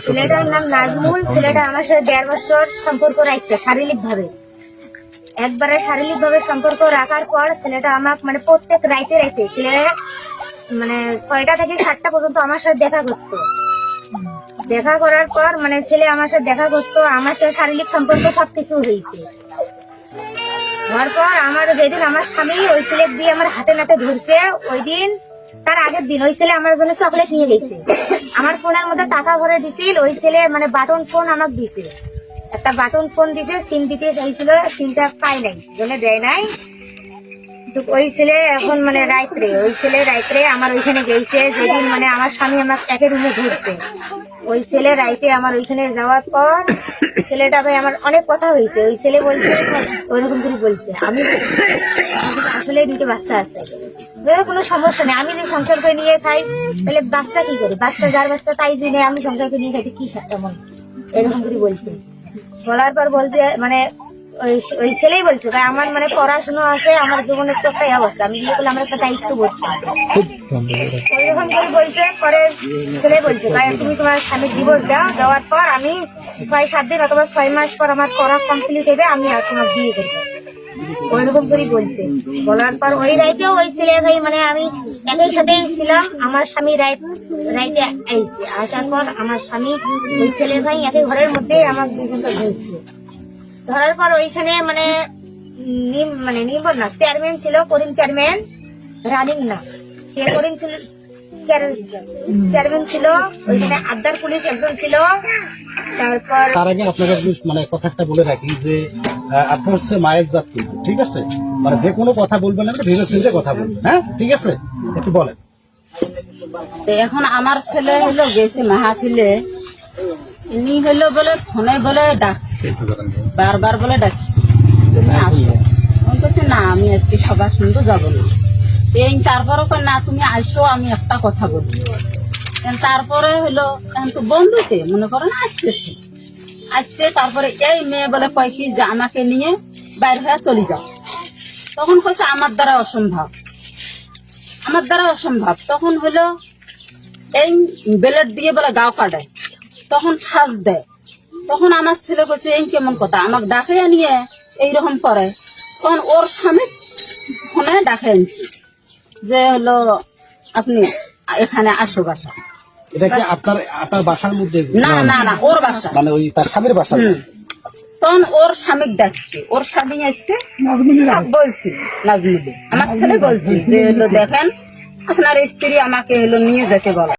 ছেলেটার নাম নাজমুল। ছেলেটা আমার সাথে 1.5 বছর সম্পর্ক রাখছে শারীরিক ভাবে। একবারে শারীরিক ভাবে সম্পর্ক রাখার পর ছেলেটা আমাকে মানে প্রত্যেক রাইতে ছেলে মানে 6টা থেকে 7টা পর্যন্ত আমার সাথে দেখা করতো। দেখা করার পর মানে ছেলে আমার সাথে দেখা করতো, আমার সাথে শারীরিক সম্পর্ক সবকিছু হয়েছে। হওয়ার পর আমার যেদিন আমার স্বামী ওই ছেলে দিয়ে আমার হাতে নাতে ধরছে, ওই দিন তার আগের দিন ওই ছেলে আমার জন্য চকলেট নিয়ে গেছে। আমার ফোনের মধ্যে টাকা ভরে দিছিল ওই ছেলে, মানে বাটন ফোন আমাকে দিছে, একটা বাটন ফোন দিছে, সিম দিতে চাইছিল, সিমটা পাই নাই, জন্য দেয় নাই। ওই ছেলে এখন মানে রাত্রে আমার ওইখানে গেছে, যেদিন মানে আমার স্বামী আমার একের রুমে ধরছে। ওই ছেলে রাইতে আমার ওইখানে যাওয়ার পর ছেলেটা ভাই আমার অনেক কথা হয়েছে। ওই ছেলে বলছে ওইরকম করে বলছে, আমি আসলে 2টো বাচ্চা আছে, কোনো সমস্যা নেই, আমি যদি সংসার করে নিয়ে খাই তাহলে বাচ্চা কি করি, বাচ্চা যার বাচ্চা তাই জেনে আমি সংসার করে নিয়ে খাইতে কি তেমন, এরকম করে বলছে। বলার পর বলছে মানে ওই ছেলেই বলছে ভাই আমার মানে পড়াশোনা আছে, আমার জীবনের তো একটা অবস্থা, আমি বিয়ে করলে আমার একটা দায়িত্ব বলতে ওইরকম করে বলছে। পরে ছেলে বলছে ভাই তুমি তোমার স্বামীর ডিভোর্স দাও, দেওয়ার পর আমি 6-7 দিন অথবা 6 মাস পর আমার পড়া কমপ্লিট হবে, আমি আর তোমার বিয়ে করবো, ওইরকম করে বলছে। বলার পর ওই রাইতেও ওই ছেলে ভাই মানে আমি একই সাথেই ছিলাম, আমার স্বামী রাইতে আইছে, আসার পর আমার স্বামী ওই ছেলে ভাই একই ঘরের মধ্যে আমার দুজনকে ধরছে। ধরার পর ওইখানে মানে নির্ভর না চেয়ারম্যান ছিল, করিম চেয়ারম্যান, রানিং না, সে করিম ছিল চেয়ারম্যান ছিল, ওইখানে আবদার পুলিশ একজন ছিল। তারপর তার আগে আপনাকে মানে কথাটা বলে রাখি যে আপনি হচ্ছে মায়ের জাত কিন্তু, ঠিক আছে, মানে যে কোনো কথা বলবেন না, ভেবে চিন্তে কথা বলবেন, হ্যাঁ ঠিক আছে, একটু বলেন। এখন আমার ছেলে হলো গেছে মাহফিলে, ইনি হলো বলে ফোনে বলে ডাকছে, বারবার বলে ডাকছে তুমি আসো, আমি বলছি না আমি আজকে সবার শুনতে যাবো না। এই তারপরে না তুমি আসো আমি একটা কথা বলবো। তারপরে হলো এখন তো বন্ধুতে মনে করেন আসছে, তারপরে এই মেয়ে বলে কয় কি যে আমাকে নিয়ে বাইরে হয়ে চলে যাও। তখন কইছে আমার দ্বারা অসম্ভব। তখন হলো এই বেলেট দিয়ে বলে গাও কাটায়, তখন ফাঁস দেয়। তখন আমার ছেলে কইছে এই কেমন কথা, আমাকে ডাকে নিয়ে এইরকম করে। তখন ওর স্বামী ফোনে ডাকে আনছি যে হলো আপনি এখানে আসো বাসা। এটা কি আপনার বাসার মধ্যে? না না না, ওর বাসা, মানে ওই তার স্বামীর বাসা। তখন ওর স্বামী ডাকছে, ওর স্বামী আসছে, বলছি নাজমুল, আমার ছেলে বলছি যে হলো দেখেন আপনার স্ত্রী আমাকে হলো নিয়ে যেতে বলে।